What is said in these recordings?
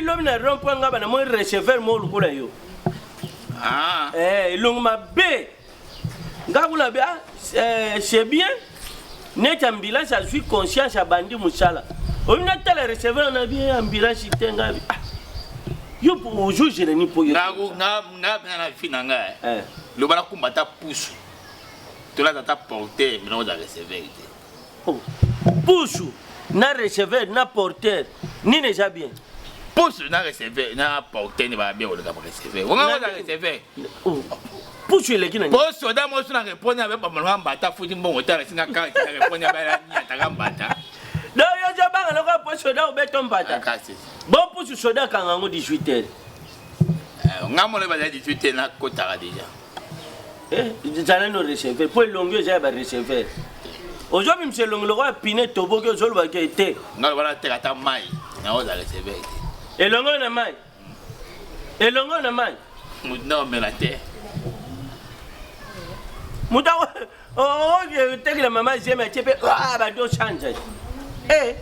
L'homme n'a rompu un gars, moi, recevoir mon loup. Ah, l'homme m'a bé. Gaboula bien, c'est bien. Net ambulance, je suis conscient, à Bandi Moussala. On a tel recevoir un bien ambulance, il t'engabe. Yo pour aujourd'hui, je n'ai pas eu. Le bala combattant pousse. Tu l'as porté, mais on a recevoir. Pousse, n'a recevoir, n'a porté, ni n'est bien. Pousse n'a recevé, n'a porté, ne va bien au recevé. On a recevé. Pousse les guinées. Pousse, dans mon son, répondre avec mon bata, foutu bon hôtel, c'est un cas qui répond à la bata. Non, il y a pas un pousse au béton bata. Bon, pousse soda quand on a 18 heures. On a mon level 18 heures, n'a qu'au déjà. J'allais nous recevoir. Pour le longueur, j'ai recevoir. Aujourd'hui, M. Longlo a piné Tobo que je le vois été. Non, voilà, tu as ta maille. Non, on a recevé. Et l'ongo na mai. Et l'ongo na mai. Non, mais la terre. Mouta, oh, je te dis la maman, j'ai mis un peu. Ah, bah, deux changes. Eh.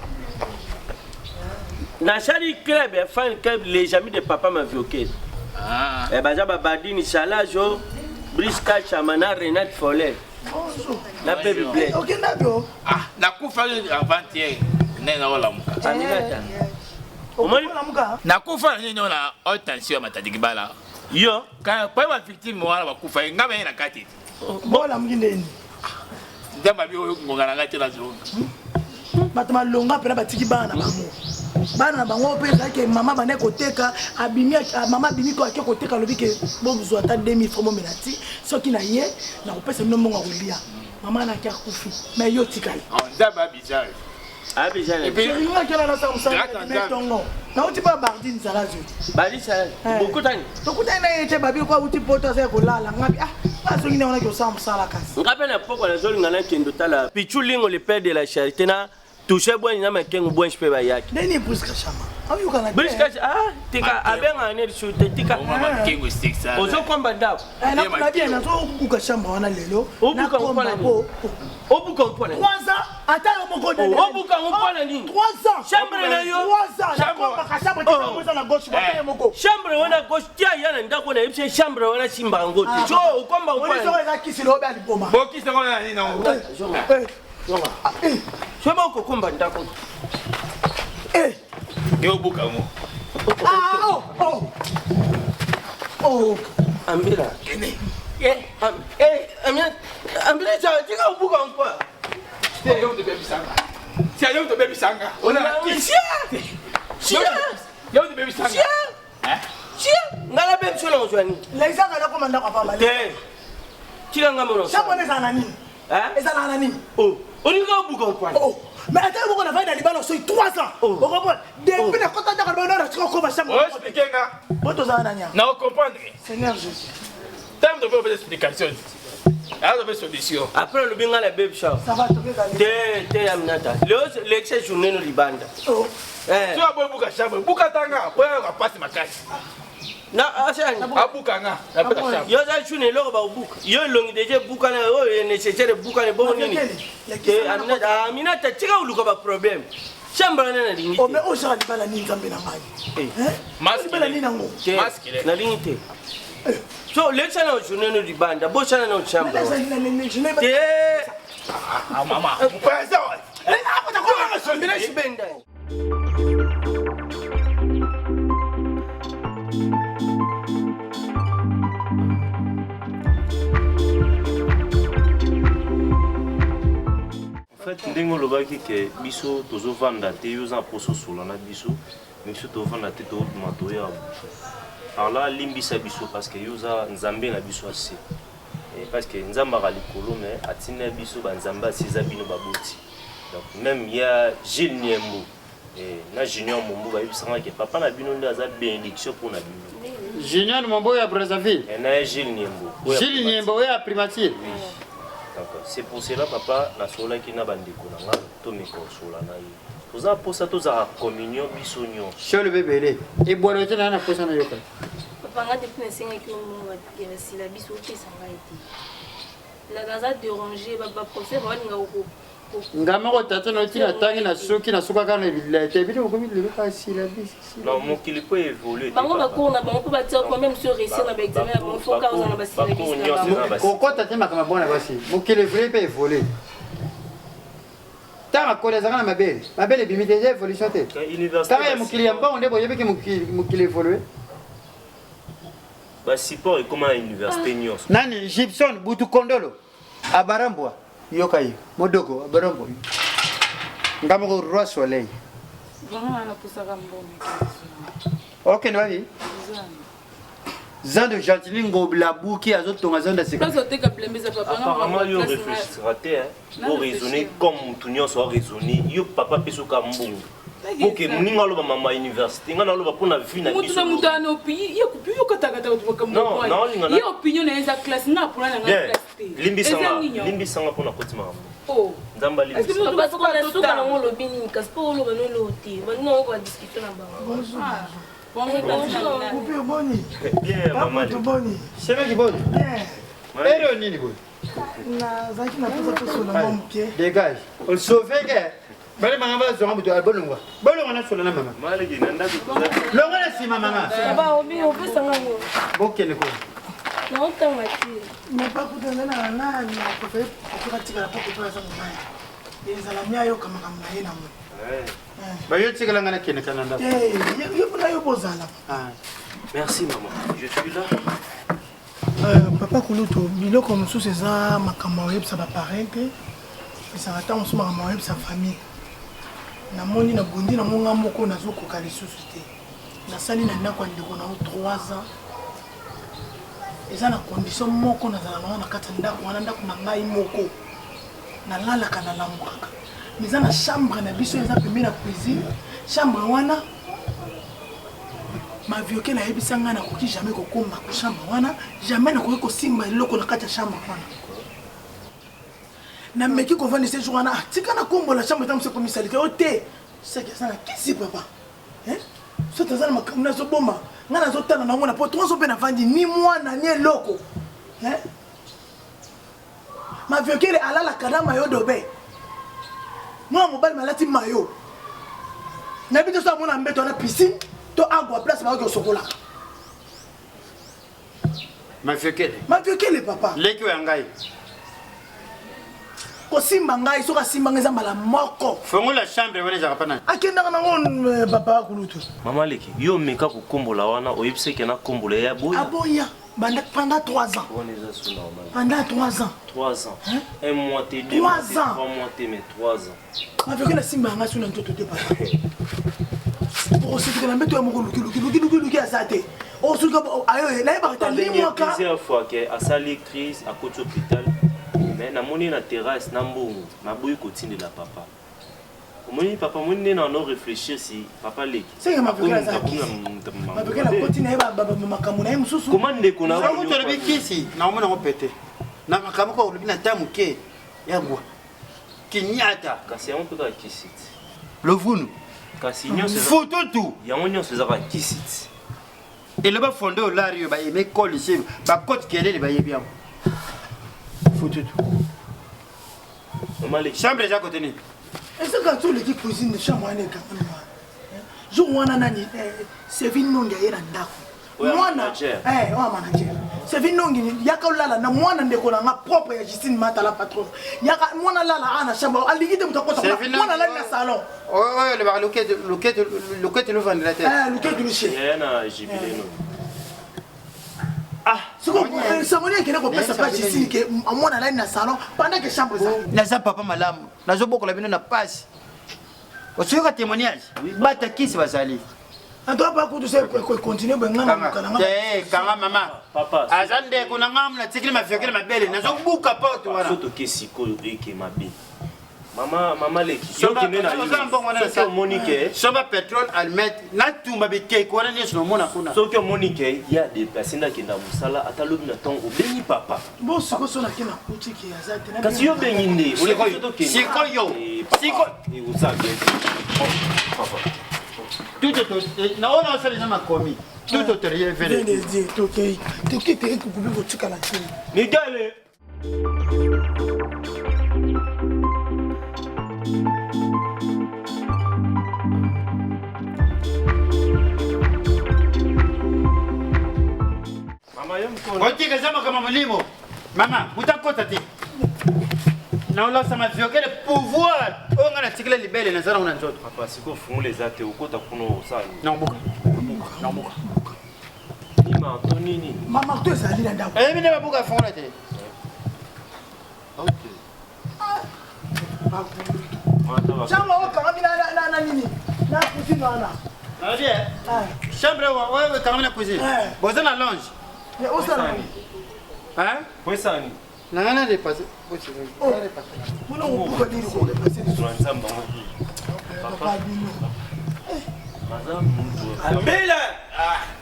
Dans chaque club, fan club, les amis de papa m'ont vu. Ah. Eh, bah, j'ai Badini Salajo, Briska Chamana, Renat Follet. La baby blé. Ok, d'accord. Ah, la coupe avant-hier. N'est pas là. Nakufa nini na haute tension matadikibala yo ka kwa wa victime wala bakufa ngaba ina kati bola mngindeni ndamba bi ngongana ngati la zo batama longa pena batiki bana bana bango pesa ke mama bane koteka abimi mama bimi ko akeko koteka lobi ke bozo ata 2000 francs menati soki na ye na kopesa no monga kolia mama na kia kufi mais yo tikali ndamba bizarre. Ah, déjà, et puis, il y a quelqu'un qui a ça. Non, tu pas Bardine, ça là. Bardine, ça beaucoup d'années. Beaucoup d'années, tu as babi quoi, ou tu peux te faire là, là. Ah, pas ce qu'il y a qui ça, ça la casse. On rappelle un peu quand la zone n'a qu'un total. Pichuling, le père de la charité, n'a touché bon, il n'a même qu'un bon cheveu à yak. N'est ni plus que chama. Ah, you can plus que ah, t'es qu'à bien en air sur tes tika. Aux autres combats d'ab. Elle a bien, elle a tout que chama, on a les lots. Au bout qu'on prend la peau. Au bout qu'on prend la 3 ans, attends, on va au bout qu'on prend la ligne. 3 ans. Chambre là, yo. 3 ans. Chambre, on a gauche, tiens, il y a un d'accord, on a chambre, on a simba en gauche. So, au combat, on a qui s'est lobé à l'ipoma. Bon, qui s'est lobé c'est bon qu'on combat d'accord. Eh, et au bout qu'on ah, oh, Ambira. Ambira, tu as au bout qu'on quoi? C'est un homme de baby sanga. C'est un homme de baby sanga. On a chien. L'homme de baby sanga. Chien. N'a la même chose aujourd'hui. Les gens là comment on a pas mal. Tu l'as ngamo. Ça on est anani. Hein? Et ça anani. Oh, on y va au bout qu'on quoi? Oh. Mais attends, on a fait dans les ballons sur 3 ans. On comprend. Depuis la côte de Carbonara, tu comprends ça. Oh, expliquez nga. Bon, tu as un non, comprendre. Seigneur Jésus. T'as de faire des explications. Alors, de solution. Après le bien la baby show. Ça va te faire. T'es amnata. L'excès journée nous libanda. Oh. Tu as beau bouka chambre, bouka tanga, ouais, on va passer ma casse. Na asani abukanga yo za chune lo ba buka yo longi deje buka na o nécessaire buka ne bon nini ke amina ta tika uluka ba problème chambra na lingi o me o sha di bala ni nzambe na mai maski bala ni nango maski na lingi so lexa na chune no di banda bo sana na chambra mama mpesa hapo takuwa na sombira shibenda. En fait, ndenge lobaki ke biso tozovanda te yo za poso solo na biso mais biso tovanda te tobima toya alors là limbisa biso parce que yo za nzambe na biso asi parce que nzambe ala likolo mais atina biso ba nzambe asiza bino baboti donc même il y a Gilles Niembo na Junior Mombo ba yebisanga ke papa na bino nde aza bénédiction pour na bino Junior Mombo ya Brazzaville na Gilles Niembo ya Primatier C'est pour cela papa na sola qui na bandeko na nga to me consola na ye. Toza posa toza communion biso nyonso. Sur le bébé et boire te na posa na yoka. Papa nga depuis na senga ki mo va kera sila biso te sanga ete. La gaza déranger baba procès ba nga ko. Ngama ko tata na tina tangi na soki na soka kana la te bi ko mi le ka sila biso. Non mon qu'il peut évoluer. Bango ba cours na bango ba dire quand même sur réussir na ba examen na bango faut ka na ba sila biso. Koko tata makama bona basi. Mo qu'il évolue peut évoluer. Tara koleza kana mabele bimite évolution te. Tara mo qu'il yamba on deboye ke mo qu'il évolue. Ba support et comment à l'université nyonso. Nani Gibson Butu Kondolo Abarambwa yokai modoko Abarambo. Ngamo ko roi soleil. Vraiment na posaka mbongo. OK nwabi. Zan de Gentili ngobla buki azotonga zanda sika. Parce que tu as papa apparemment yo réfléchira te pour raisonner comme tout nyonso raisonner yo papa peso ka mbongo. Ok, mninga loba mama université, nga loba pona vie na biso. Mutu na opinion, yo kupi yo kata kutoka mbo. Non, non, yo opinion na eza classe na pour na classe. Limbi sanga pona kotima. Oh. Nzamba limbi. Est-ce que tu vas pas soka na ngolo bini kasi po loba no loti. Ba no ko discuter na bango. Bonjour. Boni. Bien, maman. Boni. C'est vrai que boni. Bien. Ero nini boni? Na zaki na posa sur le mon pied. Dégage. On sauve que bale mangaba zonga buto albolongwa. Bolongwa na solo na mama. Maliki nanda kuza. Longa na si mama. Baba obi opesa ngango. Bokene ko. Na otanga ti. Mais pas pour donner na na préféré pour tika la porte pour ça mama. Les alamia yo kama kama na yena mo. Ba yo tikala ngana kene kananda. Yo na yo bozala. Merci maman. Je suis là. Papa Kuluto, biloko mosusu eza makambo oyebisa baparente esanga ntango mosusu makambo oyebisa famille namoni na bondi na monga moko nazokoka lisusu te nasali na ndako ya ndeko nao 3 ans eza na condition moko nazala nango na kati ya ndako wana ndako na ngai moko nalalaka nalambukaka eza na chambre na biso eza pembeni na cuisine chambre wana ma vioke na yebisa nga na koki jamais kokoma ko chambre wana jamais na koki kosimba eloko na kati ya chambre wana na meki kovanda ce jour wana tika na kombo la chambre tamse commissaire o te c'est que ça na kisi papa hein so tazana makambo na zo bomba nga na zo tana na ngona po to so pe na vandi ni mwana ni eloko hein ma vioke le alala kadama yo dobe moi mobile malati mayo na bito so mona mbeto na piscine to agwa place ba ko sokola Ma fiokele papa leki wa ngai ko simba ngai so ka simba ngai zambala moko fongo la chambre wana jaka pana akenda na ngon papa Kulutu mama leki yo meka ko kombola wana oyebise ke na kombola ya boya aboya pendant 3 ans pendant 3 ans 3 ans un mois et 2 mois 3 mois mais 3 ans ma fiokele simba ngai suna ntoto te papa o c'est que na meto ya moko luki azate o suka ayo na ba ta limo ka plusieurs fois que à sali crise à côté hôpital mais na moni na terrasse na mbongo na boyi kotinde la papa moni papa moni na no réfléchir si papa leki c'est que ma fiokele kotine ba makamuna yemu susu comment ndeko na ko to le kisi na omona ko pete na makamu ko lubina tamu ke yagwa kinyata kasi on peut ka kisiti le vunu kasi nyonso photo tout yango nyonso za ka kisiti et le ba fondé au lario ba yeme col ici ba cote kelele ba yebi am photo tout mama chambre déjà côté ni est-ce que tu le qui cuisine chambre ane ka jour wana nani Sevin nongi yera ndako mwana wa manager Sevin nongi yaka lala na mwana ndeko na nga propre ya Justine Mata la patron yaka mwana lala ana chambre aligite mutakota mwana lala na salon oh le ba loquette le vendredi loquette le chef yana jibile no samoni kene ko pesa pa Justine ke mwana lala na salon pendant que chambre ça na za papa malamu na zo bokola bino na passe osuka témoignage bata kisi basali en toi pas que tu sais continuer bengana kana kanga mama papa azande kuna ngam na tikili mafiokele mabele na zo buka porte wana soto kesi ko eke mabe Maman les qui sont Monique. Soba pétrole almet na tumba beke ko na neso mona kuna. So que Monique il y a des personnes qui na musala atalobi na ton obeni papa. Bon siko so na kina boutique ya zate na. Kasi yo benginde. Siko yo. Siko et vous savez. Papa. Tout na ona sala na makomi. Tout rien vele. Des toke. Toke te ko kubi ko tika la chini. Migale. Otika zama kama mlimo. Mama, utakota ti. Na ola sama vioke le pouvoir. On a tikile libele na zara una nzoto. Papa, siko fungu les athées ukota kuno sana. Non buka. Non buka. Ni ma Antonini. Mama to ezali na ndako. Eh mine babuka fungu la te. OK. Chama waka na nini? Na kusini wana. Allez. Chambre ouais quand même la cuisine. Boza na lounge. Mais où ça là? Hein? Quoi ça ni? Nangana dépassé. Oh. Mona ubuka nini ko dépassé ni? Nzamba. Papa bino. Ambila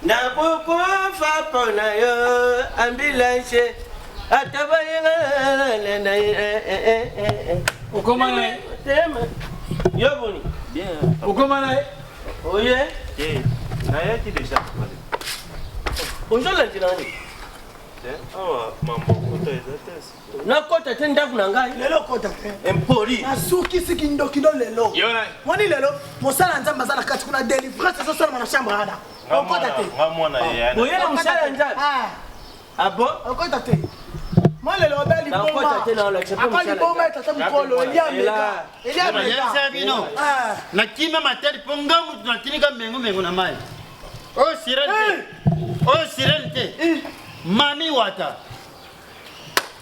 na koko fa pona yo ambulance atabayela na Ukomana tema yo boni Bien. Ukomana oye Eh, na yaki déjà. bonjour lantinani Ah, mambo kota ezatesi. na kota te ndaku na ngai Lelo kota te. empori Nasuki siki ndokindo lelo. Wani lelo mosala nzamba za na kati kuna délivrance so sala na chambre ana. Okota te. Ngamwana yana. oye na musala nzambe ah bon Okota te. Moi lelo obeli na bomba. kota te na la chepe Akali bomba tata mukolo Eliamega. Eliamega bino. Na kima materi ponga mutu na kinika mengo na mai. Oh sirente. Mami wata.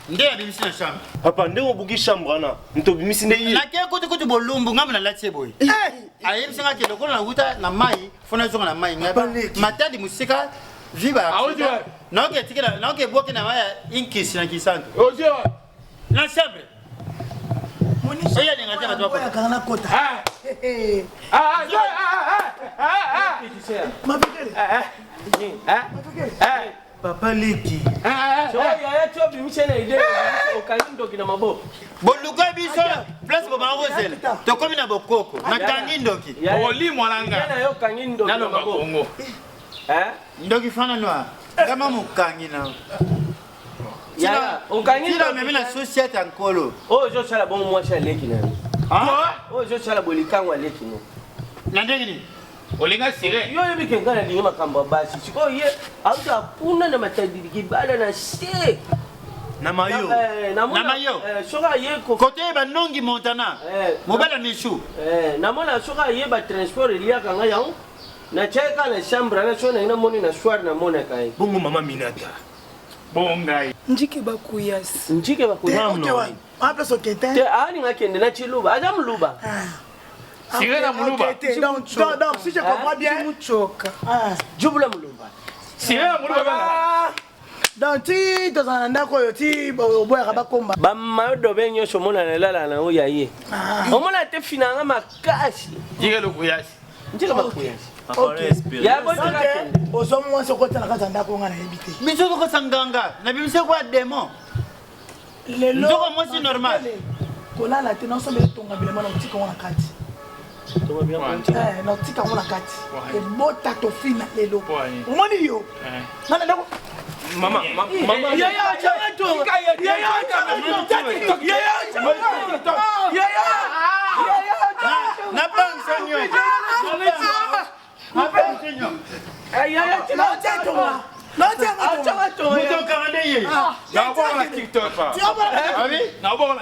Nde abimisi na chambre. Papa, nde obuki chambre na. Ntobimisi nde yi. Na ke kuti bolumbu ngamu na latie boy. Ayemisi ngake lokolo na wuta na mai, fona zonga na mai ngaba. Matadi musika viba. Audio. Na ke tikela, na ke boki na mai inkisi na kisanto. Audio. Na chambre. Monisha. Oya ningatia batwa Oya kwa. kana kota. Mapikele. Papa leki. ya chobi mishene ide okayindo kina mabo Boluka biso place bo marozela. To komi na bokoko. Na tangi ndoki. Oli mwananga. na yo kanyindo kina Nalo mabo Kongo. Ndoki fana noa. Kama mukangi na. ya okanyindo Kila mimi na societe ankolo. oh jo chala bon moi chala leki na Ah? oh jo chala bolikangwa leki no Na ndengini. Olinga sire. yo yebi kengana lingi makamba basi siko ye auta puna na matadiri kibala na se Na mayo. Na mayo. soka ye ko Côté banongi Montana. Mobala Michou. namona soka ye ba transport eliaka nga yango na cheka na chambre na sona ina moni na soir na mona kai Bongo mama Minata. Bongai. Njike bakuyasi. njike bakuya Okay. Apa so kete? te ani ngakende na chiluba aja mluba Sire na muluba. Donc si je comprends bien, Muchoka. jubula mluba Sire na muluba bana. Donc ti tozana ko yo ti boya kabakomba. bamayodo benyoso mona na lala na oya ye omona te finanga makasi Jige lo kuyasi. njike bakuya Papa respire. ya botika kende Ozomo wanso ko tana kazanda ko ngana ebite. Miso ko sanganga. Na bimise kwa demo. Lelo. Ndoko mwasi normal. Kolala te na sombe tonga bilema na utika wana kati. Na utika wana kati. E bota to fina lelo. Umoni yo. Nana ndako. Mama. ya chama to Na pansenyo. Na pansenyo. Muto kamande ye. Na bora TikTok pa. Abi?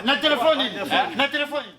Na telefoni. Na telefoni.